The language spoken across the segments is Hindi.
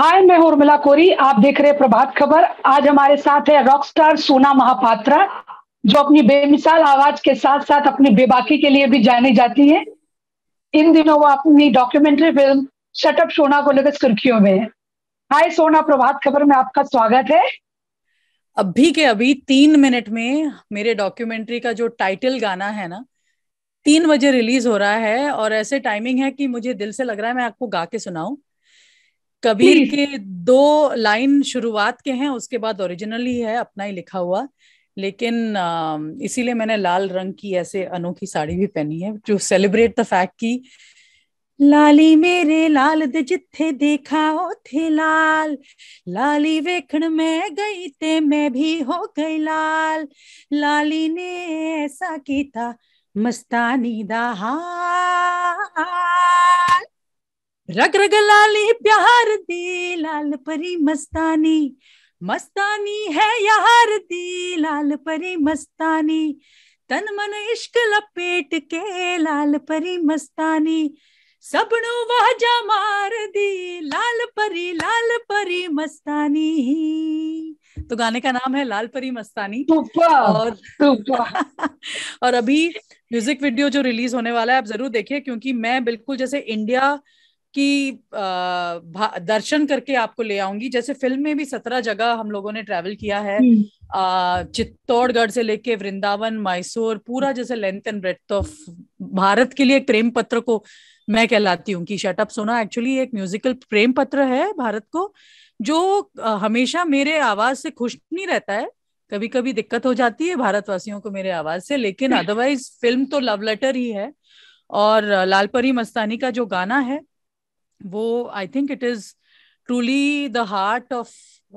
हाय, मैं हूँ उर्मिला कोरी। आप देख रहे हैं प्रभात खबर। आज हमारे साथ है रॉक स्टार सोना महापात्रा, जो अपनी बेमिसाल आवाज के साथ साथ अपनी बेबाकी के लिए भी जानी जाती है। इन दिनों वो अपनी डॉक्यूमेंट्री फिल्म शट अप सोना को लेकर सुर्खियों में है। हाय सोना, प्रभात खबर में आपका स्वागत है। अभी के अभी 3 मिनट में मेरे डॉक्यूमेंट्री का जो टाइटल गाना है ना, 3 बजे रिलीज हो रहा है। और ऐसे टाइमिंग है कि मुझे दिल से लग रहा है मैं आपको गा के सुनाऊं। कबीर प्लीज। के 2 लाइन शुरुआत के हैं, उसके बाद ओरिजिनली है अपना ही लिखा हुआ। लेकिन इसीलिए मैंने लाल रंग की ऐसे अनोखी साड़ी भी पहनी है, जो सेलिब्रेट द फैक्ट की लाली मेरे लाल दे जिथे देखा थे लाल। लाली वेखण मैं गई ते मैं भी हो गई लाल। लाली ने ऐसा किया मस्तानी दा हाल। रग रग लाली प्यार दी लाल परी मस्तानी। मस्तानी है यार दी लाल परी मस्तानी। तन मन इश्क लपेट के लाल परी मस्तानी। सबनों वाजा मार दी लाल परी मस्तानी। तो गाने का नाम है लाल परी मस्तानी। सुपर। और सुपर। और अभी म्यूजिक वीडियो जो रिलीज होने वाला है आप जरूर देखिए, क्योंकि मैं बिल्कुल जैसे इंडिया की दर्शन करके आपको ले आऊंगी। जैसे फिल्म में भी 17 जगह हम लोगों ने ट्रैवल किया है। चित्तौड़गढ़ से लेके वृंदावन, मैसूर, पूरा जैसे length and breadth of Bharat के लिए एक प्रेम पत्र को मैं कहलाती हूँ कि शट अप सोना एक्चुअली एक म्यूजिकल प्रेम पत्र है भारत को, जो हमेशा मेरे आवाज से खुश नहीं रहता है। कभी कभी दिक्कत हो जाती है भारतवासियों को मेरे आवाज से, लेकिन अदरवाइज फिल्म तो लव लेटर ही है। और लाल परी मस्तानी का जो गाना है वो I think it is truly the heart of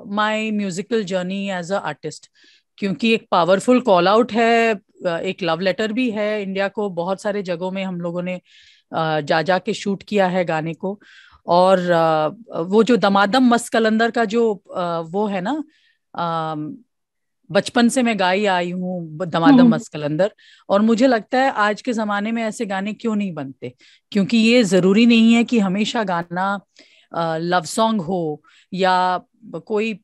my musical journey as a artist, क्योंकि एक पावरफुल कॉल आउट है, एक लव लेटर भी है इंडिया को। बहुत सारे जगहों में हम लोगों ने जा जा के शूट किया है गाने को। और वो जो दमादम मस्त कलंदर का जो वो है ना, बचपन से मैं गाई आई हूँ दमादम मस्त कलंदर। और मुझे लगता है आज के जमाने में ऐसे गाने क्यों नहीं बनते, क्योंकि ये जरूरी नहीं है कि हमेशा गाना लव सॉन्ग हो या कोई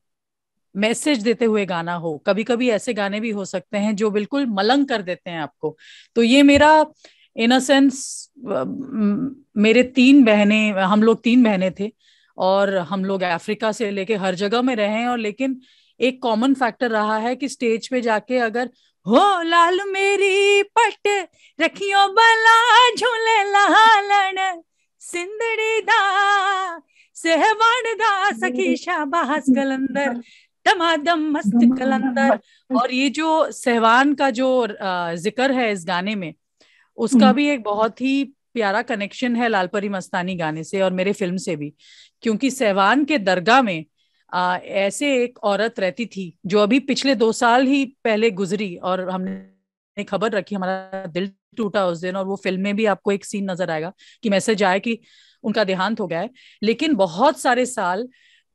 मैसेज देते हुए गाना हो। कभी कभी ऐसे गाने भी हो सकते हैं जो बिल्कुल मलंग कर देते हैं आपको। तो ये मेरा इन अ सेंस, मेरे 3 बहनें, हम लोग 3 बहनें थे और हम लोग अफ्रीका से लेके हर जगह में रहे हैं। और लेकिन एक कॉमन फैक्टर रहा है कि स्टेज पे जाके अगर हो लाल मेरी पट रखियो बला झूले लालन सिंदड़ी दा सहवान दा सखी शाबाश कलंदर दमादम मस्त कलंदर। और ये जो सहवान का जो जिक्र है इस गाने में, उसका भी एक बहुत ही प्यारा कनेक्शन है लाल परी मस्तानी गाने से और मेरे फिल्म से भी। क्योंकि सहवान के दरगाह में ऐसे एक औरत रहती थी जो अभी पिछले 2 साल ही पहले गुजरी, और हमने खबर रखी, हमारा दिल टूटा उस दिन। और वो फिल्म में भी आपको एक सीन नजर आएगा कि मैसेज आया कि उनका देहांत हो गया है। लेकिन बहुत सारे साल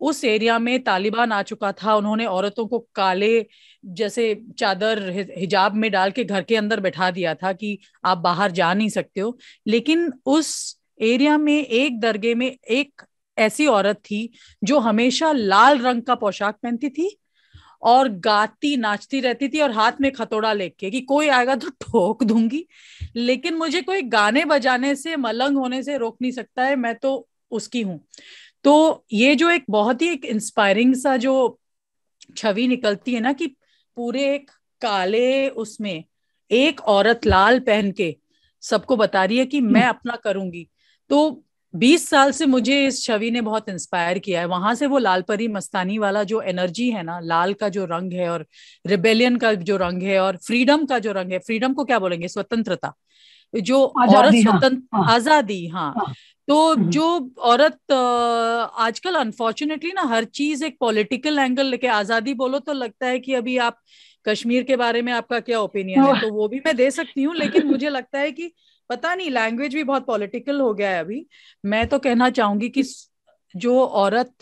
उस एरिया में तालिबान आ चुका था, उन्होंने औरतों को काले जैसे चादर हिजाब में डाल के घर के अंदर बैठा दिया था कि आप बाहर जा नहीं सकते हो। लेकिन उस एरिया में एक दरगाह में एक ऐसी औरत थी जो हमेशा लाल रंग का पोशाक पहनती थी और गाती नाचती रहती थी और हाथ में खतोड़ा लेके कि कोई आएगा तो ठोक दूंगी, लेकिन मुझे कोई गाने बजाने से मलंग होने से रोक नहीं सकता है, मैं तो उसकी हूँ। तो ये जो एक बहुत ही एक इंस्पायरिंग सा जो छवि निकलती है ना, कि पूरे एक काले उसमें एक औरत लाल पहन के सबको बता रही है कि मैं अपना करूंगी। तो 20 साल से मुझे इस छवि ने बहुत इंस्पायर किया है। वहां से वो लाल परी मस्तानी वाला जो एनर्जी है ना, लाल का जो रंग है और रिबेलियन का जो रंग है और फ्रीडम का जो रंग है, फ्रीडम को क्या बोलेंगे, स्वतंत्रता, जो औरत आजादी। हाँ। स्वतंत्र, हाँ। आजादी, हाँ। हाँ। तो जो औरत आजकल अनफॉर्चुनेटली ना हर चीज एक पॉलिटिकल एंगल लेके, आजादी बोलो तो लगता है कि अभी आप कश्मीर के बारे में आपका क्या ओपिनियन है, तो वो भी मैं दे सकती हूँ। लेकिन मुझे लगता है कि पता नहीं, लैंग्वेज भी बहुत पॉलिटिकल हो गया है अभी। मैं तो कहना चाहूंगी कि जो औरत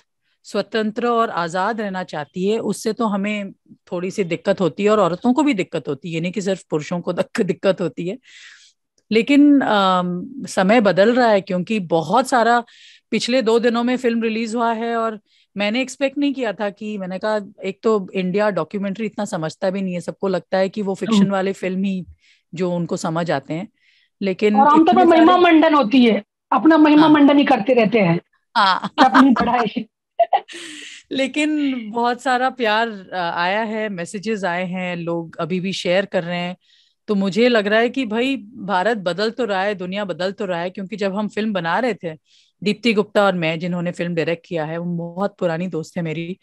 स्वतंत्र और आजाद रहना चाहती है उससे तो हमें थोड़ी सी दिक्कत होती है, और औरतों को भी दिक्कत होती है, ये नहीं कि सिर्फ पुरुषों को दिक्कत होती है। लेकिन समय बदल रहा है, क्योंकि बहुत सारा पिछले 2 दिनों में फिल्म रिलीज हुआ है, और मैंने एक्सपेक्ट नहीं किया था कि, मैंने कहा एक तो इंडिया डॉक्यूमेंट्री इतना समझता भी नहीं है, सबको लगता है कि वो फिक्शन वाले फिल्म ही जो उनको समझ आते हैं, लेकिन और आमतौर पर इतने महिमा सारे। मंडन होती है, अपना महिमा हाँ मंडन ही करते रहते हैं हाँ कि अपनी पढ़ाई। लेकिन बहुत सारा प्यार आया है, मैसेजेस आए हैं, लोग अभी भी शेयर कर रहे हैं। तो मुझे लग रहा है कि भाई भारत बदल तो रहा है, दुनिया बदल तो रहा है, क्योंकि जब हम फिल्म बना रहे थे, दीप्ति गुप्ता और मैं जिन्होंने फिल्म डायरेक्ट किया है, वो बहुत पुरानी दोस्त है मेरी,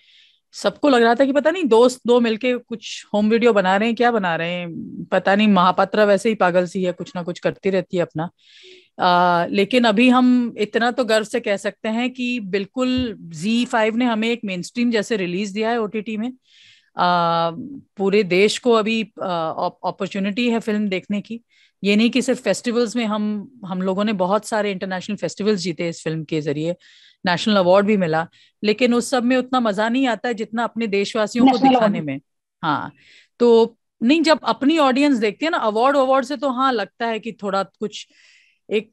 सबको लग रहा था कि पता नहीं दोस्त दो मिलके कुछ होम वीडियो बना रहे हैं, क्या बना रहे हैं पता नहीं, महापात्रा वैसे ही पागल सी है, कुछ ना कुछ करती रहती है अपना। लेकिन अभी हम इतना तो गर्व से कह सकते हैं कि बिल्कुल Z5 ने हमें एक मेन स्ट्रीम जैसे रिलीज दिया है OTT में। पूरे देश को अभी अपॉर्चुनिटी है फिल्म देखने की। ये नहीं कि सिर्फ फेस्टिवल्स में, हम लोगों ने बहुत सारे इंटरनेशनल फेस्टिवल्स जीते इस फिल्म के जरिए, नेशनल अवार्ड भी मिला, लेकिन उस सब में उतना मजा नहीं आता है जितना अपने देशवासियों को नेशनल दिखाने अवार्ड। में। हाँ, तो नहीं, जब अपनी ऑडियंस देखती है ना अवार्ड अवार्ड से, तो हाँ लगता है कि थोड़ा कुछ एक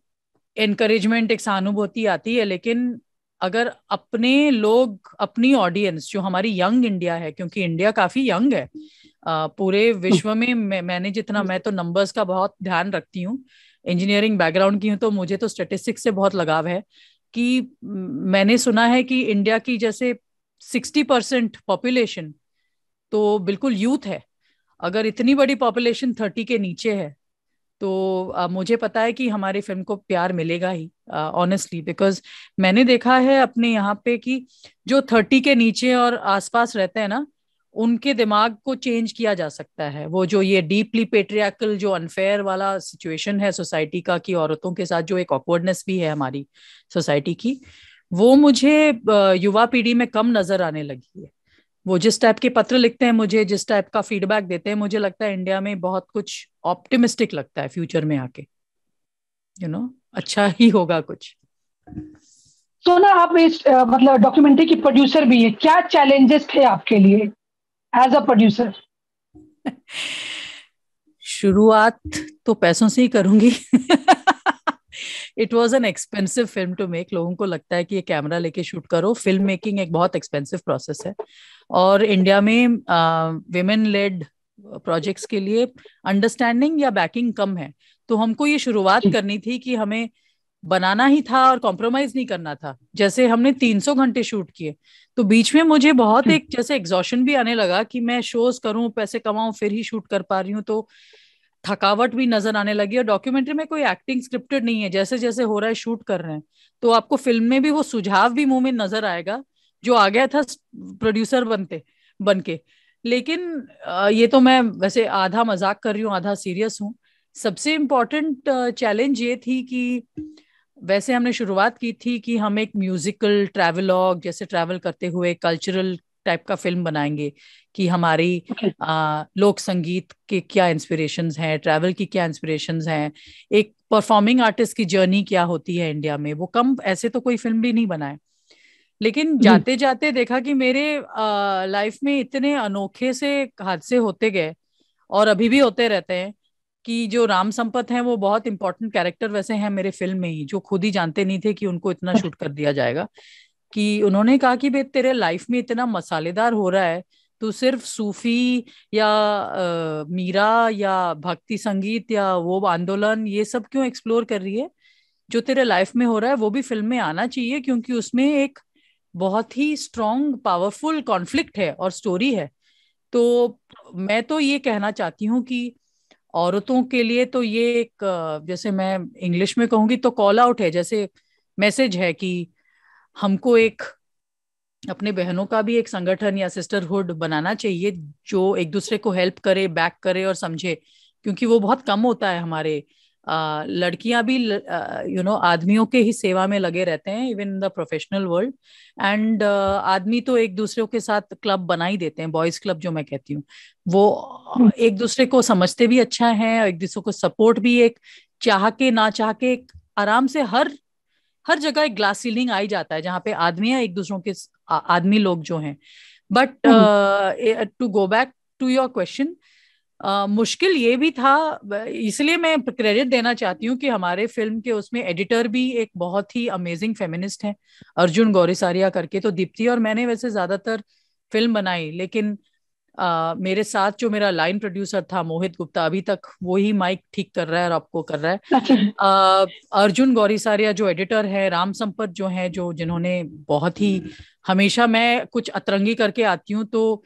एनकरेजमेंट, एक सहानुभूति आती है, लेकिन अगर अपने लोग, अपनी ऑडियंस जो हमारी यंग इंडिया है, क्योंकि इंडिया काफी यंग है, पूरे विश्व में मैंने जितना, मैं तो नंबर्स का बहुत ध्यान रखती हूँ, इंजीनियरिंग बैकग्राउंड की हूँ, तो मुझे तो स्टेटिस्टिक्स से बहुत लगाव है कि मैंने सुना है कि इंडिया की जैसे 60% पॉपुलेशन तो बिल्कुल यूथ है। अगर इतनी बड़ी पॉपुलेशन 30 के नीचे है, तो मुझे पता है कि हमारी फिल्म को प्यार मिलेगा ही, ऑनेस्टली, बिकॉज मैंने देखा है अपने यहाँ पे कि जो 30 के नीचे और आसपास रहते हैं ना, उनके दिमाग को चेंज किया जा सकता है। वो जो ये डीपली पेट्रियार्कल जो अनफेयर वाला सिचुएशन है सोसाइटी का, कि औरतों के साथ जो एक ऑकवर्डनेस भी है हमारी सोसाइटी की, वो मुझे युवा पीढ़ी में कम नजर आने लगी है। वो जिस टाइप के पत्र लिखते हैं मुझे, जिस टाइप का फीडबैक देते हैं, मुझे लगता है इंडिया में बहुत कुछ ऑप्टिमिस्टिक लगता है फ्यूचर में आके, अच्छा ही होगा कुछ। सोना, आप इस मतलब डॉक्यूमेंट्री की प्रोड्यूसर भी है, क्या चैलेंजेस थे आपके लिए एज अ प्रोड्यूसर? शुरुआत तो पैसों से ही करूंगी। It was an expensive film to make. लोगों को लगता है कि ये कैमरा लेके शूट करो, फिल्म मेकिंग एक बहुत एक्सपेंसिव प्रोसेस है, और इंडिया में विमेन लेड प्रोजेक्ट्स के लिए अंडरस्टैंडिंग या बैकिंग कम है। तो हमको ये शुरुआत करनी थी कि हमें बनाना ही था और कॉम्प्रोमाइज नहीं करना था। जैसे हमने 300 घंटे शूट किए, तो बीच में मुझे बहुत एक जैसे एग्जॉशन भी आने लगा कि मैं शोज करूं, पैसे कमाऊं, फिर ही शूट कर पा रही हूँ, तो थकावट भी नजर आने लगी। और डॉक्यूमेंट्री में कोई एक्टिंग स्क्रिप्टेड नहीं है, जैसे जैसे हो रहा है शूट कर रहे हैं, तो आपको फिल्म में भी वो सुझाव भी मुंह में नजर आएगा जो आ गया था प्रोड्यूसर बन के। लेकिन ये तो मैं वैसे आधा मजाक कर रही हूँ, आधा सीरियस हूँ। सबसे इम्पोर्टेंट चैलेंज ये थी कि वैसे हमने शुरुआत की थी कि हम एक म्यूजिकल ट्रैवलॉग जैसे ट्रैवल करते हुए कल्चरल टाइप का फिल्म बनाएंगे, कि हमारी लोक संगीत के क्या इंस्पिरेशंस हैं, ट्रैवल की क्या इंस्पिरेशंस हैं, एक परफॉर्मिंग आर्टिस्ट की जर्नी क्या होती है इंडिया में। वो कम ऐसे तो कोई फिल्म भी नहीं बनाए, लेकिन जाते जाते देखा कि मेरे लाइफ में इतने अनोखे से हादसे होते गए, और अभी भी होते रहते हैं, कि जो राम संपत हैं वो बहुत इंपॉर्टेंट कैरेक्टर वैसे हैं मेरे फिल्म में ही, जो खुद ही जानते नहीं थे कि उनको इतना शूट कर दिया जाएगा। कि उन्होंने कहा कि बे तेरे लाइफ में इतना मसालेदार हो रहा है, तू सिर्फ सूफी या मीरा या भक्ति संगीत या वो आंदोलन ये सब क्यों एक्सप्लोर कर रही है? जो तेरे लाइफ में हो रहा है वो भी फिल्म में आना चाहिए, क्योंकि उसमें एक बहुत ही स्ट्रॉन्ग पावरफुल कॉन्फ्लिक्ट है और स्टोरी है। तो मैं तो ये कहना चाहती हूँ कि औरतों के लिए तो ये एक जैसे मैं इंग्लिश में कहूंगी तो कॉल आउट है, जैसे मैसेज है कि हमको एक अपने बहनों का भी एक संगठन या सिस्टरहुड बनाना चाहिए, जो एक दूसरे को हेल्प करे, बैक करे और समझे, क्योंकि वो बहुत कम होता है हमारे। लड़कियां भी आदमियों के ही सेवा में लगे रहते हैं, even in the professional world. And आदमी तो एक दूसरे के साथ क्लब बना ही देते हैं, बॉयज क्लब जो मैं कहती हूँ, वो एक दूसरे को समझते भी अच्छा है, एक दूसरे को सपोर्ट भी, एक चाह के ना चाह के एक आराम से हर हर जगह एक ग्लास सीलिंग आ ही जाता है जहाँ पे आदमी है एक दूसरों के आदमी लोग जो हैं। But to go back to your question, मुश्किल ये भी था, इसलिए मैं क्रेडिट देना चाहती हूँ कि हमारे फिल्म के उसमें एडिटर भी एक बहुत ही अमेजिंग फेमिनिस्ट हैं, अर्जुन गौरीसारिया करके। तो दीप्ति और मैंने वैसे ज्यादातर फिल्म बनाई, लेकिन मेरे साथ जो मेरा लाइन प्रोड्यूसर था मोहित गुप्ता, अभी तक वो ही माइक ठीक कर रहा है और आपको कर रहा है। अच्छा। अर्जुन गौरीसारिया जो एडिटर है, राम संपत जो है, जो जिन्होंने बहुत ही, हमेशा मैं कुछ अतरंगी करके आती हूँ तो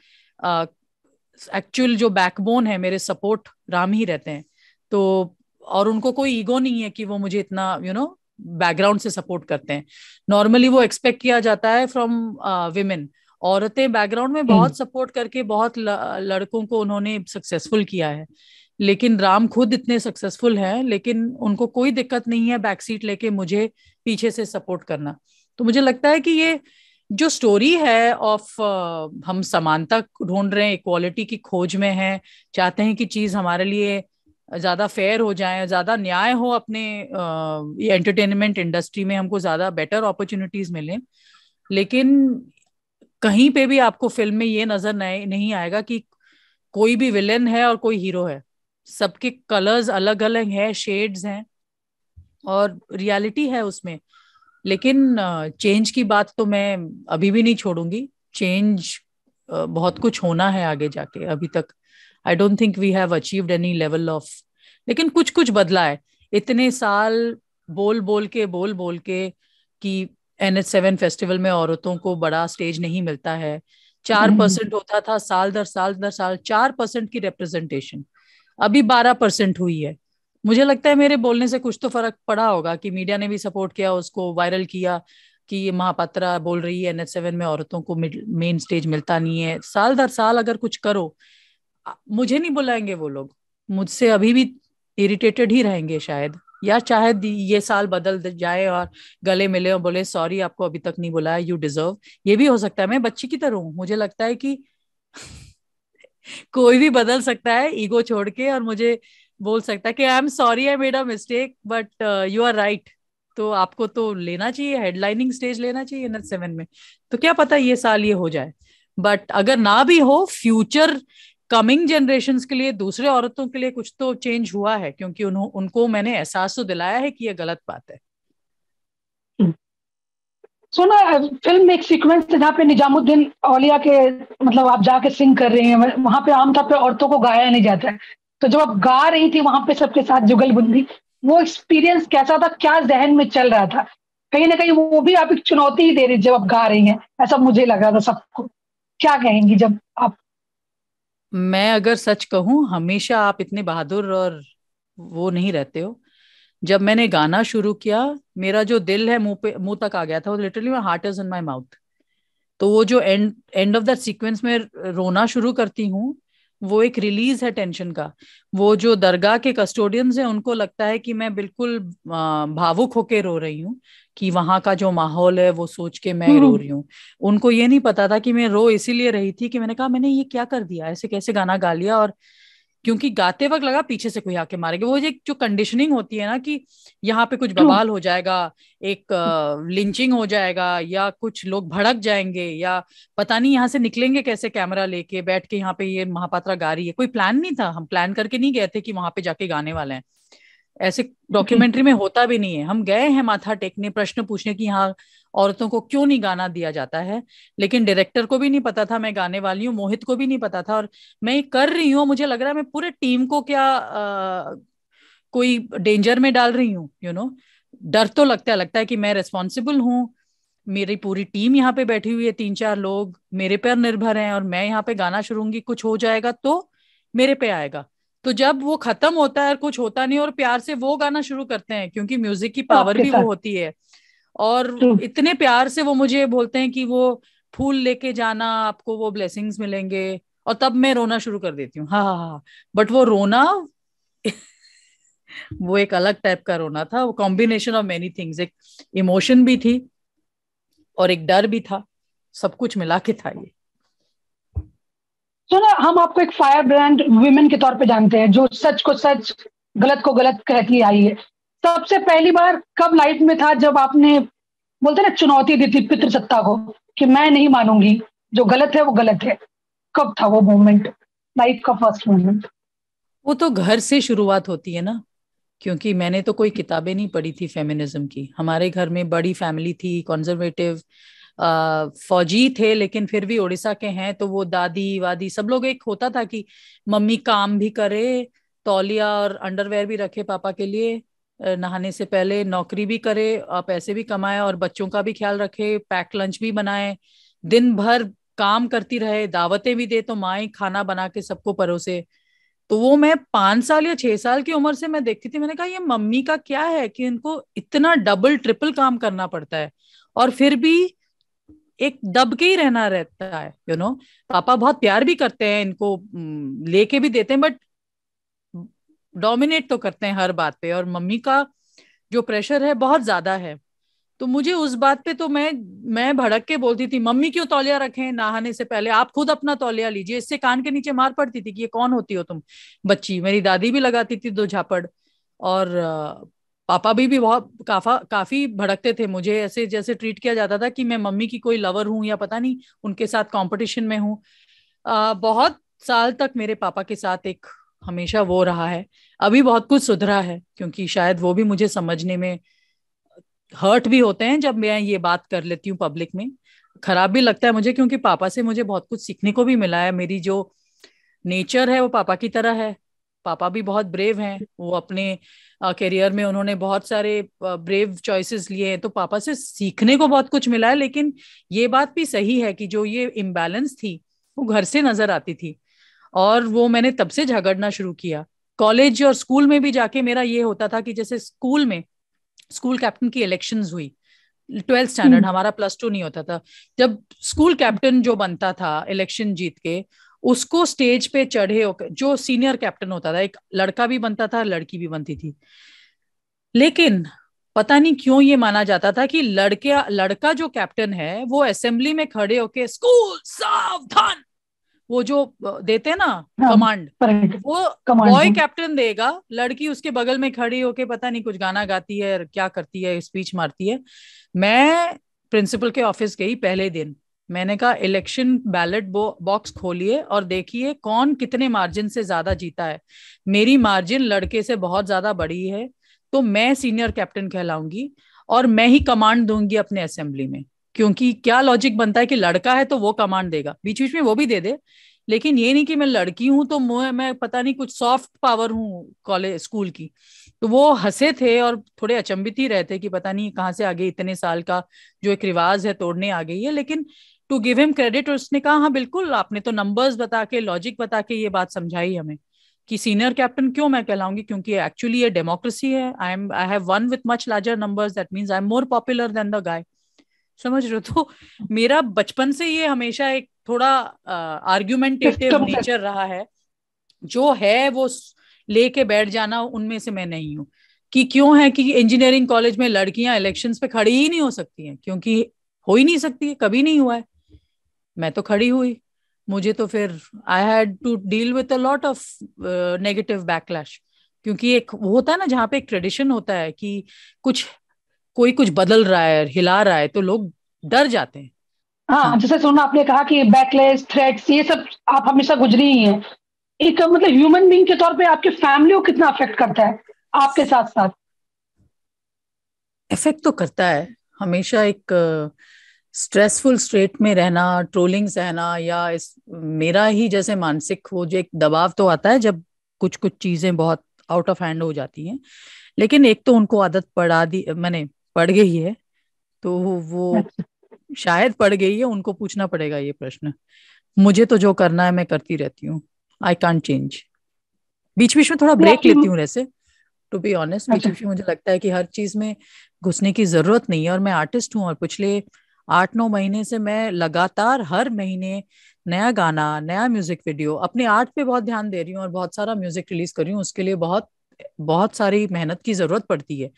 एक्चुअल जो बैकबोन है मेरे, सपोर्ट राम ही रहते हैं। तो और उनको कोई ईगो नहीं है कि वो मुझे इतना बैकग्राउंड से सपोर्ट करते हैं। नॉर्मली वो एक्सपेक्ट किया जाता है फ्रॉम विमेन। औरतें बैकग्राउंड में बहुत सपोर्ट करके बहुत लड़कों को उन्होंने सक्सेसफुल किया है, लेकिन राम खुद इतने सक्सेसफुल हैं, लेकिन उनको कोई दिक्कत नहीं है बैक सीट लेके मुझे पीछे से सपोर्ट करना। तो मुझे लगता है कि ये जो स्टोरी है ऑफ, हम समानता ढूंढ रहे हैं, इक्वालिटी की खोज में हैं, चाहते हैं कि चीज हमारे लिए ज्यादा फेयर हो जाए, ज्यादा न्याय हो अपने ये एंटरटेनमेंट इंडस्ट्री में, हमको ज्यादा बेटर अपॉर्चुनिटीज मिले। लेकिन कहीं पे भी आपको फिल्म में ये नजर नहीं आएगा कि कोई भी विलेन है और कोई हीरो है। सबके कलर्स अलग अलग हैं, शेड्स हैं, और रियलिटी है उसमें। लेकिन चेंज की बात तो मैं अभी भी नहीं छोड़ूंगी। चेंज बहुत कुछ होना है आगे जाके। अभी तक I don't think we have achieved any level of, लेकिन कुछ कुछ बदला है। इतने साल बोल बोल के कि NH7 फेस्टिवल में औरतों को बड़ा स्टेज नहीं मिलता है। 4% होता था, साल दर साल 4% की रिप्रेजेंटेशन, अभी 12% हुई है। मुझे लगता है मेरे बोलने से कुछ तो फर्क पड़ा होगा कि मीडिया ने भी सपोर्ट किया, उसको वायरल किया कि ये महापात्रा बोल रही है NH7 में औरतों को मेन स्टेज मिलता नहीं है। साल दर साल अगर कुछ करो, मुझे नहीं बुलाएंगे वो लोग, मुझसे अभी भी इरिटेटेड ही रहेंगे शायद, या शायद ये साल बदल जाए और गले मिले और बोले सॉरी आपको अभी तक नहीं बुलाया, यू डिजर्व। ये भी हो सकता है, मैं बच्ची की तरह हूँ, मुझे लगता है कि कोई भी बदल सकता है ईगो छोड़ के, और मुझे बोल सकता है कि I am sorry, I made a mistake, but you are right. तो आपको तो लेना चाहिए, हेडलाइनिंग स्टेज लेना चाहिए NH7 में। तो क्या पता ये साल ये हो जाए, बट अगर ना भी हो, फ्यूचर कमिंग जनरेशन्स के लिए, दूसरे औरतों के लिए कुछ तो चेंज हुआ है, क्योंकि उनको मैंने एहसास तो दिलाया है कि ये गलत बात है। सुना, फिल्म में एक सीक्वेंस था जहाँ पे निजामुद्दीन औलिया के, मतलब आप जाके सिंग कर रही हैं, वहां पे आमतौर पे औरतों को गाया नहीं जाता है, तो जब आप गा रही थी वहां पे सबके साथ जुगलबंदी, वो एक्सपीरियंस कैसा था, क्या जहन में चल रहा था? कहीं ना कहीं वो भी आप एक चुनौती ही दे रही जब आप गा रही हैं, ऐसा मुझे लग रहा था सबको। क्या कहेंगी जब आप? मैं अगर सच कहूं, हमेशा आप इतने बहादुर और वो नहीं रहते हो। जब मैंने गाना शुरू किया, मेरा जो दिल है मुंह तक आ गया था, वो literally my heart is in my mouth. तो वो जो एंड ऑफ दैट सीक्वेंस में रोना शुरू करती हूँ, वो एक रिलीज है टेंशन का। वो जो दरगाह के कस्टोडियंस हैं, उनको लगता है कि मैं बिल्कुल भावुक होके रो रही हूँ, कि वहां का जो माहौल है वो सोच के मैं रो रही हूँ। उनको ये नहीं पता था कि मैं रो इसीलिए रही थी कि मैंने कहा मैंने ये क्या कर दिया, ऐसे कैसे गाना गा लिया। और क्योंकि गाते वक्त लगा पीछे से कोई आके मारेगा, वो एक जो कंडीशनिंग होती है ना कि यहाँ पे कुछ बवाल हो जाएगा, एक लिंचिंग हो जाएगा, या कुछ लोग भड़क जाएंगे, या पता नहीं यहाँ से निकलेंगे कैसे कैमरा लेके बैठ के, यहाँ पे ये महापात्रा गा रही है। कोई प्लान नहीं था, हम प्लान करके नहीं गए थे कि वहां पे जाके गाने वाले हैं। ऐसे डॉक्यूमेंट्री में होता भी नहीं है। हम गए हैं माथा टेकने, प्रश्न पूछने की यहाँ औरतों को क्यों नहीं गाना दिया जाता है। लेकिन डायरेक्टर को भी नहीं पता था मैं गाने वाली हूँ, मोहित को भी नहीं पता था, और मैं ये कर रही हूँ। मुझे लग रहा है मैं पूरे टीम को क्या कोई डेंजर में डाल रही हूँ, डर तो लगता है कि मैं रिस्पॉन्सिबल हूँ, मेरी पूरी टीम यहाँ पे बैठी हुई है, 3-4 लोग मेरे पर निर्भर हैं, और मैं यहाँ पे गाना शुरू होंगी, कुछ हो जाएगा तो मेरे पे आएगा। तो जब वो खत्म होता है और कुछ होता नहीं, और प्यार से वो गाना शुरू करते हैं, क्योंकि म्यूजिक की पावर आपके भी वो साथ। होती है, और इतने प्यार से वो मुझे बोलते हैं कि वो फूल लेके जाना, आपको वो ब्लेसिंग्स मिलेंगे, और तब मैं रोना शुरू कर देती हूँ। हाँ हाँ हाँ। बट वो रोना वो एक अलग टाइप का रोना था, वो कॉम्बिनेशन ऑफ मेनी थिंग्स, एक इमोशन भी थी और एक डर भी था, सब कुछ मिला के था ये। तो ना, हम आपको एक फायर ब्रांड वुमेन के तौर पे जानते हैं, जो सच को सच, गलत को गलत कहती आई है। सबसे पहली बार कब लाइफ में था जब आपने, बोलते ना, चुनौती दी थी पितृसत्ता को, कि मैं नहीं मानूंगी, जो गलत है वो गलत है? कब था वो मोमेंट, लाइफ का फर्स्ट मोमेंट? वो तो घर से शुरुआत होती है ना, क्योंकि मैंने तो कोई किताबें नहीं पढ़ी थी फेमिनिज्म की। हमारे घर में बड़ी फैमिली थी, कंजर्वेटिव, फौजी थे, लेकिन फिर भी उड़ीसा के हैं, तो वो दादी वादी सब लोग, एक होता था कि मम्मी काम भी करे, तौलिया और अंडरवेयर भी रखे पापा के लिए, नहाने से पहले नौकरी भी करे, पैसे भी कमाए और बच्चों का भी ख्याल रखे, पैक लंच भी बनाए, दिन भर काम करती रहे, दावतें भी दे तो माँ ही खाना बना के सबको परोसे। तो वो मैं 5 साल या 6 साल की उम्र से मैं देखती थी। मैंने कहा ये मम्मी का क्या है कि इनको इतना डबल ट्रिपल काम करना पड़ता है, और फिर भी एक दब के ही रहना रहता है, पापा बहुत प्यार भी करते हैं इनको, लेके भी देते हैं, बट डोमिनेट तो करते हैं हर बात पे, और मम्मी का जो प्रेशर है बहुत ज्यादा है। तो मुझे उस बात पे तो मैं भड़क के बोलती थी, मम्मी क्यों तौलिया रखें नहाने से पहले, आप खुद अपना तौलिया लीजिए। इससे कान के नीचे मार पड़ती थी कि ये कौन होती हो तुम बच्ची। मेरी दादी भी लगाती थी 2 झापड़, और पापा भी बहुत काफी भड़कते थे मुझे, ऐसे जैसे ट्रीट किया जाता था कि मैं मम्मी की कोई लवर हूं या पता नहीं उनके साथ कंपटीशन में हूं। बहुत साल तक मेरे पापा के साथ एक हमेशा वो रहा है। अभी बहुत कुछ सुधरा है, क्योंकि शायद वो भी मुझे समझने में हर्ट भी होते हैं जब मैं ये बात कर लेती हूँ पब्लिक में। खराब भी लगता है मुझे, क्योंकि पापा से मुझे बहुत कुछ सीखने को भी मिला है। मेरी जो नेचर है वो पापा की तरह है। पापा भी बहुत ब्रेव हैं, वो अपने करियर में उन्होंने बहुत सारे ब्रेव चॉइसेस लिए हैं, तो पापा से सीखने को बहुत कुछ मिला है। लेकिन ये बात भी सही है कि जो ये इम्बैलेंस थी वो घर से नजर आती थी, और वो मैंने तब से झगड़ना शुरू किया। कॉलेज और स्कूल में भी जाके मेरा ये होता था कि जैसे स्कूल में स्कूल कैप्टन की इलेक्शंस हुई, 12th स्टैंडर्ड, हम्म। हमारा +2 नहीं होता था, जब स्कूल कैप्टन जो बनता था इलेक्शन जीत के, उसको स्टेज पे चढ़े होकर जो सीनियर कैप्टन होता था, एक लड़का भी बनता था लड़की भी बनती थी, लेकिन पता नहीं क्यों ये माना जाता था कि लड़का जो कैप्टन है वो असेंबली में खड़े होके स्कूल सावधान, वो जो देते हैं ना हाँ, कमांड, करेक्ट। वो कमांड। बॉय कैप्टन देगा, लड़की उसके बगल में खड़ी होके पता नहीं कुछ गाना गाती है, क्या करती है, स्पीच मारती है। मैं प्रिंसिपल के ऑफिस गई पहले दिन, मैंने कहा इलेक्शन बैलेट बॉक्स खोलिए और देखिए कौन कितने मार्जिन से ज्यादा जीता है। मेरी मार्जिन लड़के से बहुत ज्यादा बड़ी है, तो मैं सीनियर कैप्टन कहलाऊंगी, और मैं ही कमांड दूंगी अपने असेंबली में। क्योंकि क्या लॉजिक बनता है कि लड़का है तो वो कमांड देगा, बीच बीच में वो भी दे दे, लेकिन ये नहीं कि मैं लड़की हूं तो मैं पता नहीं कुछ सॉफ्ट पावर हूँ कॉलेज स्कूल की। तो वो हंसे थे और थोड़े अचंभित ही रहते कि पता नहीं कहाँ से आगे इतने साल का जो एक रिवाज है तोड़ने आ गई है। लेकिन टू गिव हिम क्रेडिट, उसने कहा हाँ बिल्कुल, आपने तो नंबर्स बता के लॉजिक बता के ये बात समझाई हमें कि सीनियर कैप्टन क्यों मैं कहलाऊंगी, क्योंकि एक्चुअली ये डेमोक्रेसी है। I have one with much larger numbers, that means I am more popular than the guy. समझ रहे हो? तो मेरा बचपन से ये हमेशा एक थोड़ा आर्ग्यूमेंटेटिव सिस्टम से। नेचर रहा है, जो है वो लेके बैठ जाना, उनमें से मैं नहीं हूँ। कि क्यों है कि इंजीनियरिंग कॉलेज में लड़कियां इलेक्शंस पे खड़ी ही नहीं हो सकती हैं, क्योंकि हो ही नहीं सकती है, कभी नहीं हुआ है। मैं तो खड़ी हुई, मुझे तो फिर I had to deal with a lot of negative backlash. क्योंकि एक वो होता है ना जहाँ पे एक ट्रेडिशन होता है कि कुछ कोई कुछ बदल रहा है, हिला रहा है, तो लोग डर जाते हैं हाँ, कि जैसे सोना आपने कहा कि बैकलेस थ्रेट्स ये सब आप हमेशा गुजरी ही हैं। एक मतलब ह्यूमन बीइंग के तौर पे आपके फैमिली को कितना अफेक्ट करता है आपके साथ साथ? इफेक्ट तो करता है। हमेशा एक स्ट्रेसफुल स्टेट में रहना, ट्रोलिंग सहना, या इस मेरा ही जैसे मानसिक वो जो एक दबाव तो आता है जब कुछ कुछ चीजें बहुत आउट ऑफ हैंड हो जाती हैं। लेकिन एक तो उनको आदत पड़ा दी, मैंने पड़ गई है, तो वो अच्छा। शायद पड़ गई है, उनको पूछना पड़ेगा ये प्रश्न। मुझे तो जो करना है मैं करती रहती हूँ, आई कांट चेंज। बीच बीच में थोड़ा ये ब्रेक आपकी। लेती हूँ वैसे, टू बी ऑनेस्ट। बीच अच्छा। बीच में मुझे लगता है कि हर चीज में घुसने की जरूरत नहीं है, और मैं आर्टिस्ट हूँ, और पिछले 8-9 महीने से मैं लगातार हर महीने नया गाना, नया म्यूजिक वीडियो, अपने आर्ट पे बहुत ध्यान दे रही हूँ और बहुत सारा म्यूजिक रिलीज कर रही हूँ। उसके लिए बहुत बहुत सारी मेहनत की जरूरत पड़ती है।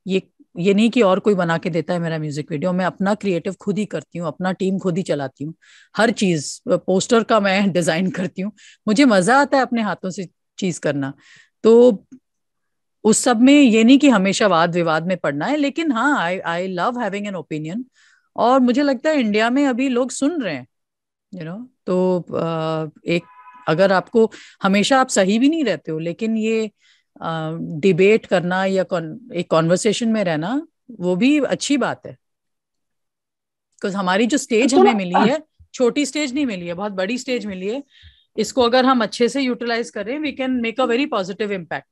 ये ये नहीं कि और कोई बना के देता है मेरा म्यूजिक वीडियो, मैं अपना क्रिएटिव खुद ही करती हूँ, अपना टीम खुद ही चलाती हूँ। हर चीज पोस्टर का मैं डिजाइन करती हूँ। मुझे मजा आता है अपने हाथों से चीज करना। तो उस सब में ये नहीं कि हमेशा वाद विवाद में पड़ना है, लेकिन हाँ, I I love having an opinion. और मुझे लगता है इंडिया में अभी लोग सुन रहे हैं, तो एक अगर आपको हमेशा आप सही भी नहीं रहते हो, लेकिन ये डिबेट करना या एक कॉन्वर्सेशन में रहना वो भी अच्छी बात है। बिकॉज हमारी जो स्टेज सुनो हमें मिली है, छोटी स्टेज नहीं मिली है, बहुत बड़ी स्टेज मिली है। इसको अगर हम अच्छे से यूटिलाइज करें, we can make a very positive impact.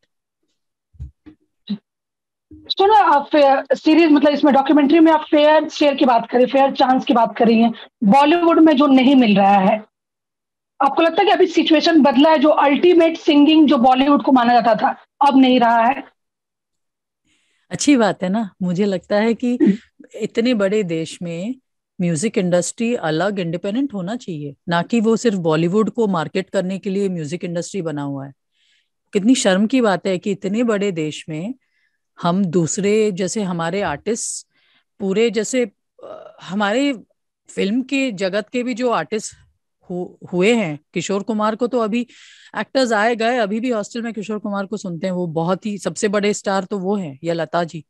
सुनो, आप सीरीज मतलब इसमें डॉक्यूमेंट्री में आप फेयर शेयर की बात करें, फेयर चांस की बात कर रही हैं, बॉलीवुड में जो नहीं मिल रहा है, आपको लगता है कि अभी सिचुएशन बदला है? जो अल्टीमेट सिंगिंग जो बॉलीवुड को माना जाता था, अब नहीं रहा है? अच्छी बात है ना। मुझे लगता है कि इतने बड़े देश में म्यूजिक इंडस्ट्री अलग इंडिपेंडेंट होना चाहिए, ना कि वो सिर्फ बॉलीवुड को मार्केट करने के लिए म्यूजिक इंडस्ट्री बना हुआ है। कितनी शर्म की बात है कि इतने बड़े देश में हम दूसरे जैसे हमारे आर्टिस्ट पूरे जैसे हमारे फिल्म के जगत के भी जो आर्टिस्ट हुए हैं, किशोर कुमार को तो अभी एक्टर्स आए गए, अभी भी हॉस्टल में किशोर कुमार को सुनते हैं, वो बहुत ही सबसे बड़े स्टार तो वो हैं, या लता जी।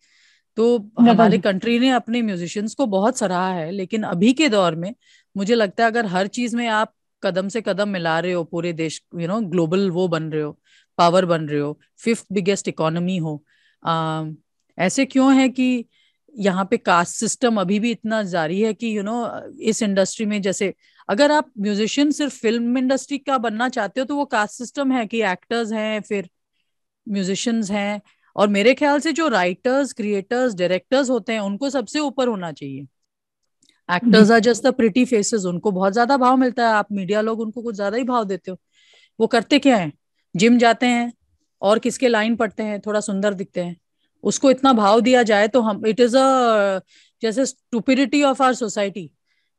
तो लता हमारे जी। कंट्री ने अपने म्यूजिशियंस को बहुत सराहा है, लेकिन अभी के दौर में मुझे लगता है अगर हर चीज में आप कदम से कदम मिला रहे हो, पूरे देश ग्लोबल वो बन रहे हो, पावर बन रहे हो, फिफ्थ बिगेस्ट इकोनॉमी हो, ऐसे क्यों है कि यहाँ पे कास्ट सिस्टम अभी भी इतना जारी है कि इस इंडस्ट्री में जैसे अगर आप म्यूजिशियन सिर्फ फिल्म इंडस्ट्री का बनना चाहते हो तो वो कास्ट सिस्टम है कि एक्टर्स हैं, फिर म्यूजिशियंस हैं, और मेरे ख्याल से जो राइटर्स, क्रिएटर्स, डायरेक्टर्स होते हैं उनको सबसे ऊपर होना चाहिए। जी। Actors are just the pretty faces, उनको बहुत ज्यादा भाव मिलता है, आप मीडिया लोग उनको कुछ ज्यादा ही भाव देते हो। वो करते क्या है, जिम जाते हैं और किसके लाइन पढ़ते हैं, थोड़ा सुंदर दिखते हैं, उसको इतना भाव दिया जाए तो हम इट इज अ जैसे स्टुपिडिटी ऑफ आवर सोसाइटी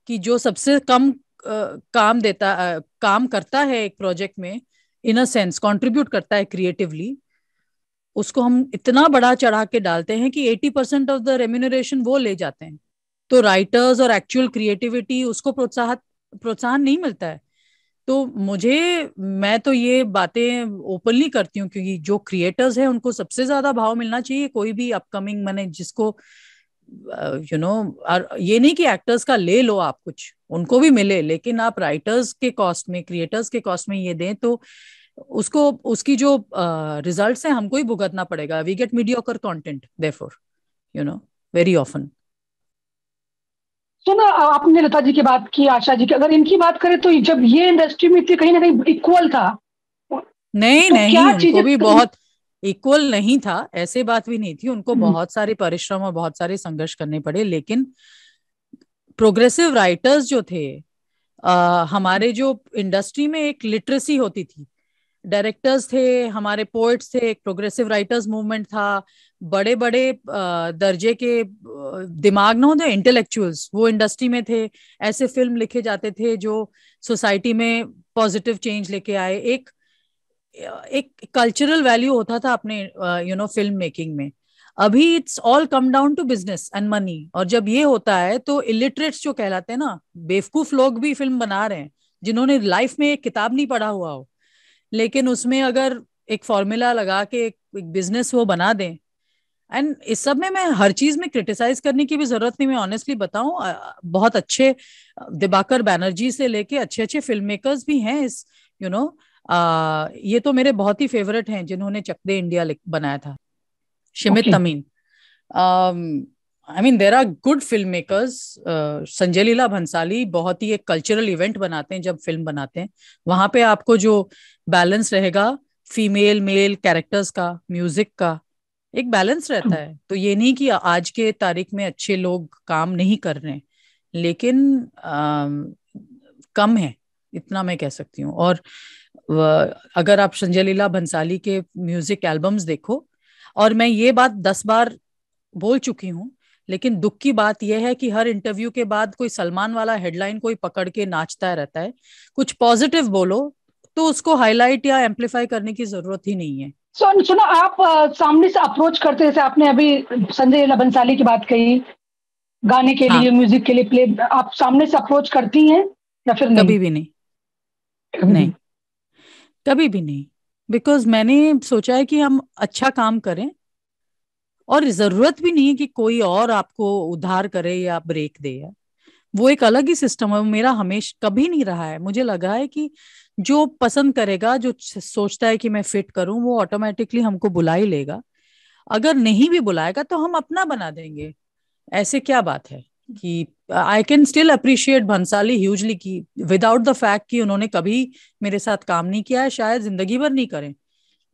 कि जो सबसे कम काम करता है एक प्रोजेक्ट में, इन अ सेंस कंट्रीब्यूट करता है क्रिएटिवली, उसको हम इतना बड़ा चढ़ा के डालते हैं कि 80% ऑफ द रेम्यूनरेशन वो ले जाते हैं। तो राइटर्स और एक्चुअल क्रिएटिविटी उसको प्रोत्साहन नहीं मिलता है। तो मैं तो ये बातें ओपनली करती हूँ, क्योंकि जो क्रिएटर्स हैं उनको सबसे ज्यादा भाव मिलना चाहिए। कोई भी अपकमिंग मैंने जिसको ये नहीं कि एक्टर्स का ले लो आप, कुछ उनको भी मिले, लेकिन आप राइटर्स के कॉस्ट में, क्रिएटर्स के कॉस्ट में ये दें तो उसको उसकी जो रिजल्ट्स हैं हमको ही भुगतना पड़ेगा। We get mediocre content therefore very often. सुना, आपने लता जी की बात की, आशा जी की, अगर इनकी बात करें तो जब ये इंडस्ट्री में थी कहीं ना कहीं इक्वल था, नहीं तो नहीं, क्या उनको चीजें भी बहुत इक्वल नहीं था, ऐसे बात भी नहीं थी, उनको हम्म, बहुत सारे परिश्रम और बहुत सारे संघर्ष करने पड़े। लेकिन प्रोग्रेसिव राइटर्स जो थे, हमारे जो इंडस्ट्री में एक लिटरेसी होती थी, डायरेक्टर्स थे, हमारे पोएट्स थे, एक प्रोग्रेसिव राइटर्स मूवमेंट था, बड़े बड़े दर्जे के दिमाग ना होते इंटेलेक्चुअल्स वो इंडस्ट्री में थे, ऐसे फिल्म लिखे जाते थे जो सोसाइटी में पॉजिटिव चेंज लेके आए। एक एक कल्चरल वैल्यू होता था अपने फिल्म मेकिंग में। अभी it's all come down to business and money, और जब ये होता है तो इलिटरेट्स जो कहलाते हैं ना, बेवकूफ लोग भी फिल्म बना रहे हैं, जिन्होंने लाइफ में एक किताब नहीं पढ़ा हुआ हो, लेकिन उसमें अगर एक फॉर्मूला लगा के एक बिजनेस वो बना दें। एंड इस सब में मैं हर चीज में क्रिटिसाइज करने की भी जरूरत नहीं, मैं ऑनेस्टली बताऊं, बहुत अच्छे दिबाकर बैनर्जी से लेके अच्छे अच्छे फिल्म मेकर्स भी हैं इस यू you नो ये तो मेरे बहुत ही फेवरेट हैं जिन्होंने चक दे इंडिया बनाया था, Shimit okay. Amin. I mean there are good filmmakers. Sanjay Leela Bhansali बहुत ही एक कल्चरल इवेंट बनाते हैं जब फिल्म बनाते हैं, वहां पे आपको जो बैलेंस रहेगा फीमेल मेल कैरेक्टर्स का, म्यूजिक का एक बैलेंस रहता है। तो ये नहीं कि आज के तारीख में अच्छे लोग काम नहीं कर रहे हैं, लेकिन कम है, इतना मैं कह सकती हूँ। और अगर आप संजय लीला भंसाली के म्यूजिक एल्बम्स देखो, और मैं ये बात 10 बार बोल चुकी हूँ, लेकिन दुख की बात यह है कि हर इंटरव्यू के बाद कोई सलमान वाला हेडलाइन कोई पकड़ के नाचता रहता है। कुछ पॉजिटिव बोलो तो उसको हाईलाइट या एम्पलीफाई करने की जरूरत ही नहीं है। सुनो, आप सामने से अप्रोच करते, जैसे आपने अभी संजय लीला बंसाली की बात कही, गाने के हाँ, लिए, म्यूजिक के लिए प्ले, आप सामने से अप्रोच करती हैं या फिर नहीं? कभी भी नहीं। कभी नहीं, नहीं। कभी भी नहीं। बिकॉज मैंने सोचा है कि हम अच्छा काम करें, और जरूरत भी नहीं है कि कोई और आपको उद्धार करे या ब्रेक दे। वो एक अलग ही सिस्टम है, वो मेरा हमेशा कभी नहीं रहा है। मुझे लगा है कि जो पसंद करेगा, जो सोचता है कि मैं फिट करूं, वो ऑटोमेटिकली हमको बुला ही लेगा। अगर नहीं भी बुलाएगा तो हम अपना बना देंगे। ऐसे क्या बात है कि I can still appreciate Bhansali hugely, की विदाउट द फैक्ट कि उन्होंने कभी मेरे साथ काम नहीं किया है, शायद जिंदगी भर नहीं करें,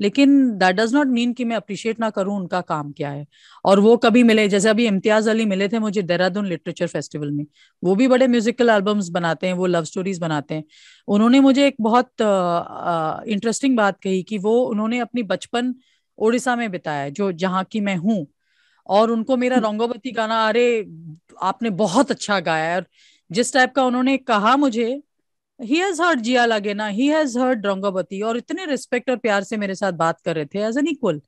लेकिन दैट डज नॉट मीन कि मैं अप्रिशिएट ना करूं उनका काम क्या है। और वो कभी मिले, जैसे अभी इम्तियाज अली मिले थे मुझे देहरादून लिटरेचर फेस्टिवल में। वो भी बड़े म्यूजिकल एल्बम्स बनाते हैं, वो लव स्टोरीज बनाते हैं। उन्होंने मुझे एक बहुत इंटरेस्टिंग बात कही कि वो उन्होंने अपनी बचपन उड़ीसा में बिताया है, जो जहाँ की मैं हूँ। और उनको मेरा रंगोबती गाना, अरे आपने बहुत अच्छा गाया है। और जिस टाइप का उन्होंने कहा मुझे, he has heard Jiya Lagena, he has heard Rangabati, और इतने रिस्पेक्ट और प्यार से मेरे साथ बात कर रहे थे एज एन इक्वल।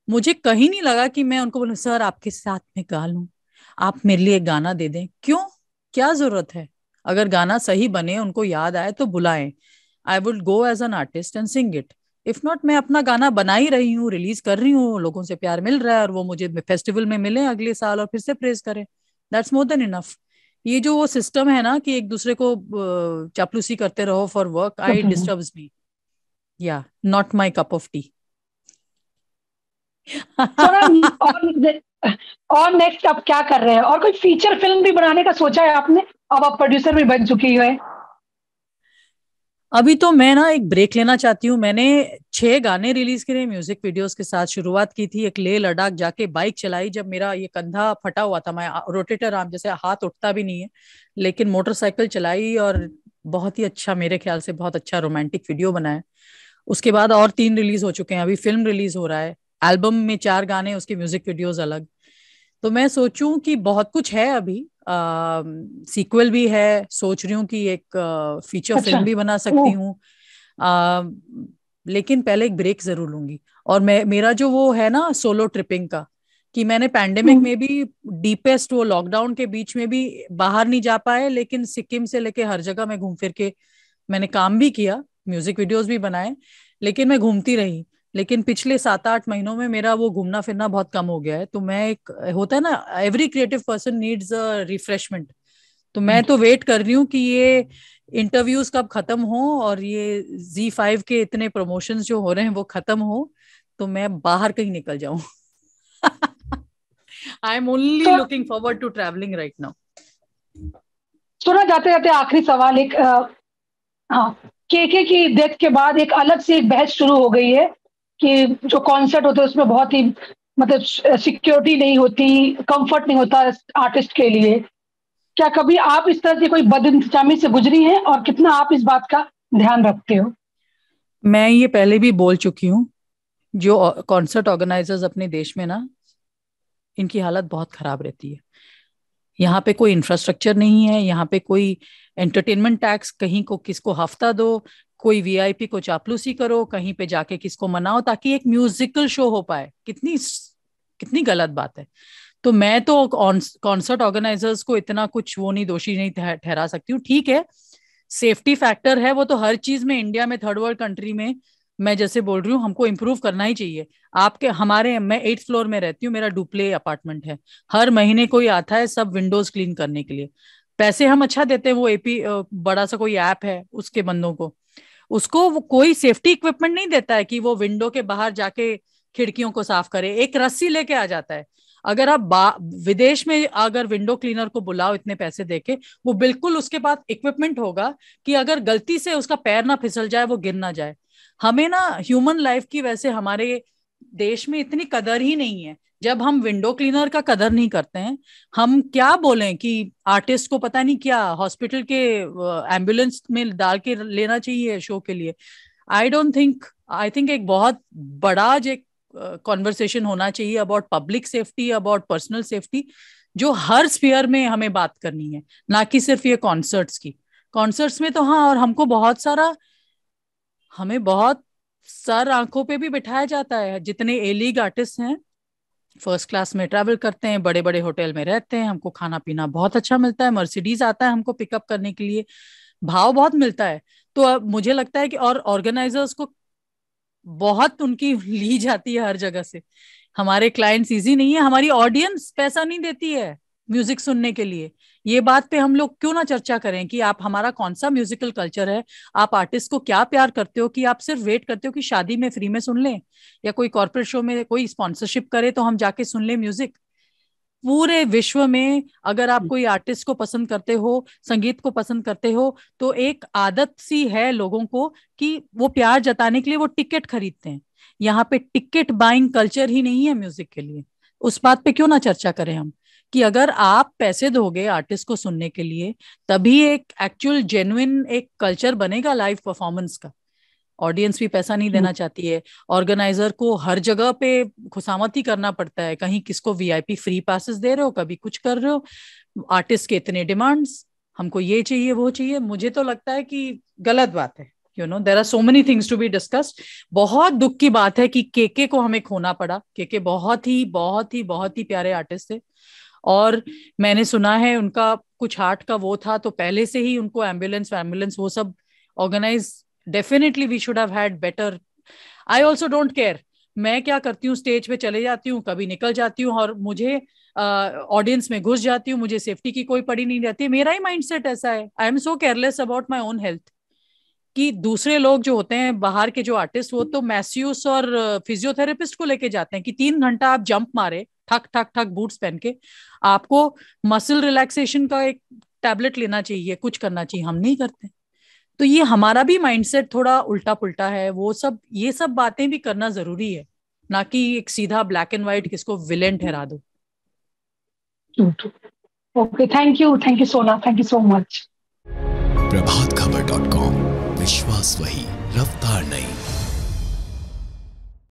मुझे कहीं नहीं लगा कि मैं उनको बोलूं सर आपके साथ में गा लूं, आप मेरे लिए गाना दे दें। क्यों, क्या जरूरत है? अगर गाना सही बने, उनको याद आए तो बुलाएं। I would go as an artist and sing it. If not, मैं अपना गाना बना ही रही हूँ, रिलीज कर रही हूँ, लोगों से प्यार मिल रहा है, और वो मुझे फेस्टिवल में मिले अगले साल और फिर से प्रेज करें, दैट्स मोर देन इनफ। ये जो वो सिस्टम है ना कि एक दूसरे को चापलूसी करते रहो फॉर वर्क, आई डिस्टर्ब्स मी। या not my cup of T. तो ना, और नेक्स्ट आप क्या कर रहे हैं? और कोई फीचर फिल्म भी बनाने का सोचा है आपने? अब आप प्रोड्यूसर भी बन चुकी है। अभी तो मैं ना एक ब्रेक लेना चाहती हूँ। मैंने 6 गाने रिलीज करे म्यूजिक वीडियोस के साथ। शुरुआत की थी एक लेह लद्दाख जाके, बाइक चलाई जब मेरा ये कंधा फटा हुआ था, मैं रोटेटर आर्म, जैसे हाथ उठता भी नहीं है, लेकिन मोटरसाइकिल चलाई और बहुत ही अच्छा, मेरे ख्याल से बहुत अच्छा रोमांटिक वीडियो बनाया। उसके बाद और 3 रिलीज हो चुके हैं, अभी फिल्म रिलीज हो रहा है, एल्बम में 4 गाने, उसके म्यूजिक वीडियोस अलग। तो मैं सोचूं कि बहुत कुछ है अभी, सीक्वल भी है, सोच रही हूँ कि एक फीचर अच्छा। फिल्म भी बना ओ। सकती हूँ। आ, लेकिन पहले एक ब्रेक जरूर लूंगी। और मैं, मेरा जो वो है ना सोलो ट्रिपिंग का, कि मैंने पैंडेमिक में भी, डीपेस्ट वो लॉकडाउन के बीच में भी बाहर नहीं जा पाए, लेकिन सिक्किम से लेके हर जगह मैं घूम फिर के मैंने काम भी किया, म्यूजिक वीडियोस भी बनाए, लेकिन मैं घूमती रही। लेकिन पिछले 7-8 महीनों में मेरा वो घूमना फिरना बहुत कम हो गया है। तो मैं एक, होता है ना, every creative person needs a refreshment. तो मैं तो वेट कर रही हूँ कि ये इंटरव्यूज कब खत्म हो और ये Z5 के इतने प्रमोशंस जो हो रहे हैं वो खत्म हो, तो मैं बाहर कहीं निकल जाऊं। आई एम ओनली तो looking forward to travelling right now. सुना, जाते जाते आखिरी सवाल एक, हाँ, केके की डेथ के बाद एक अलग से एक बहस शुरू हो गई है कि जो कॉन्सर्ट होते हैं उसमें बहुत ही, मतलब सिक्योरिटी नहीं होती, कंफर्ट नहीं होता आर्टिस्ट के लिए। क्या कभी आप इस तरह से कोई बदइंतजामी से गुजरी हैं, और कितना आप इस बात का ध्यान रखते हो? मैं ये पहले भी बोल चुकी हूँ, जो कॉन्सर्ट ऑर्गेनाइजर्स अपने देश में ना, इनकी हालत बहुत खराब रहती है। यहाँ पे कोई इंफ्रास्ट्रक्चर नहीं है, यहाँ पे कोई एंटरटेनमेंट टैक्स, कहीं को किसको हफ्ता दो, कोई वीआईपी को चापलूसी करो, कहीं पे जाके किसको मनाओ ताकि एक म्यूजिकल शो हो पाए। कितनी कितनी गलत बात है। तो मैं तो कॉन्सर्ट ऑर्गेनाइजर्स को इतना कुछ वो नहीं, दोषी नहीं ठहरा सकती हूँ। ठीक है, सेफ्टी फैक्टर है वो तो हर चीज में, इंडिया में, थर्ड वर्ल्ड कंट्री में, मैं जैसे बोल रही हूँ, हमको इम्प्रूव करना ही चाहिए। आपके हमारे, मैं 8th फ्लोर में रहती हूँ, मेरा डुप्ले अपार्टमेंट है। हर महीने कोई आता है सब विंडोज क्लीन करने के लिए, पैसे हम अच्छा देते हैं। वो एपी बड़ा सा कोई ऐप है उसके बंदों को, उसको वो कोई सेफ्टी इक्विपमेंट नहीं देता है कि वो विंडो के बाहर जाके खिड़कियों को साफ करे। एक रस्सी लेके आ जाता है। अगर आप विदेश में अगर विंडो क्लीनर को बुलाओ इतने पैसे देके, वो बिल्कुल उसके पास इक्विपमेंट होगा कि अगर गलती से उसका पैर ना फिसल जाए, वो गिर ना जाए। हमें ना ह्यूमन लाइफ की वैसे हमारे देश में इतनी कदर ही नहीं है। जब हम विंडो क्लीनर का कदर नहीं करते हैं, हम क्या बोलें कि आर्टिस्ट को पता नहीं क्या हॉस्पिटल के एम्बुलेंस में डाल के लेना चाहिए शो के लिए। आई डोंट थिंक, आई थिंक एक बहुत बड़ा जो कॉन्वर्सेशन होना चाहिए about public safety, about personal safety, जो हर स्फीयर में हमें बात करनी है, ना कि सिर्फ ये कॉन्सर्ट्स की। कॉन्सर्ट्स में तो हाँ, और हमको बहुत सारा, हमें बहुत सर आंखों पे भी बिठाया जाता है। जितने ए लीग आर्टिस्ट हैं, फर्स्ट क्लास में ट्रैवल करते हैं, बड़े बड़े होटल में रहते हैं, हमको खाना पीना बहुत अच्छा मिलता है, मर्सिडीज आता है हमको पिकअप करने के लिए, भाव बहुत मिलता है। तो अब मुझे लगता है कि और ऑर्गेनाइजर्स को बहुत उनकी ली जाती है हर जगह से। हमारे क्लाइंट्स इजी नहीं है, हमारी ऑडियंस पैसा नहीं देती है, म्यूजिक सुनने के लिए। ये बात पे हम लोग क्यों ना चर्चा करें कि आप, हमारा कौन सा म्यूजिकल कल्चर है, आप आर्टिस्ट को क्या प्यार करते हो कि आप सिर्फ वेट करते हो कि शादी में फ्री में सुन लें या कोई कॉर्पोरेट शो में कोई स्पॉन्सरशिप करे तो हम जाके सुन लें म्यूजिक। पूरे विश्व में अगर आप कोई आर्टिस्ट को पसंद करते हो, संगीत को पसंद करते हो, तो एक आदत सी है लोगों को कि वो प्यार जताने के लिए वो टिकट खरीदते हैं। यहाँ पे टिकट बाइंग कल्चर ही नहीं है म्यूजिक के लिए। उस बात पे क्यों ना चर्चा करें हम कि अगर आप पैसे दोगे आर्टिस्ट को सुनने के लिए, तभी एक एक्चुअल जेन्युइन एक कल्चर बनेगा लाइव परफॉर्मेंस का। ऑडियंस भी पैसा नहीं देना चाहती है, ऑर्गेनाइजर को हर जगह पे खुशामद ही करना पड़ता है, कहीं किसको वीआईपी फ्री पासेस दे रहे हो, कभी कुछ कर रहे हो, आर्टिस्ट के इतने डिमांड्स, हमको ये चाहिए वो चाहिए। मुझे तो लगता है कि गलत बात है। There are so many things to be discussed. बहुत दुख की बात है कि केके को हमें खोना पड़ा। केके बहुत ही बहुत ही बहुत ही प्यारे आर्टिस्ट थे, और मैंने सुना है उनका कुछ हार्ट का वो था, तो पहले से ही उनको एम्बुलेंस वो सब organise, definitely we should have had better. I also don't care, मैं क्या करती हूँ, स्टेज पे चले जाती हूँ, कभी निकल जाती हूँ और मुझे ऑडियंस में घुस जाती हूँ, मुझे सेफ्टी की कोई पड़ी नहीं रहती। मेरा ही माइंडसेट ऐसा है, I am so careless about my own health कि दूसरे लोग जो होते हैं बाहर के जो आर्टिस्ट, वो तो मैस्यूस और फिजियोथेरेपिस्ट को लेके जाते हैं कि 3 घंटा आप जंप मारे ठक ठक ठक बूट्स पहन के, आपको मसल रिलैक्सेशन का एक टैबलेट लेना चाहिए, कुछ करना चाहिए, हम नहीं करते। तो ये हमारा भी माइंडसेट थोड़ा उल्टा पुल्टा है। वो सब, ये सब बातें भी करना जरूरी है, ना कि एक सीधा ब्लैक एंड व्हाइट किसको विलेन ठहरा दो। ओके, थैंक यू सोना, थैंक यू सो मच। प्रभातखबर.com, विश्वास वही, रफ्तार नहीं।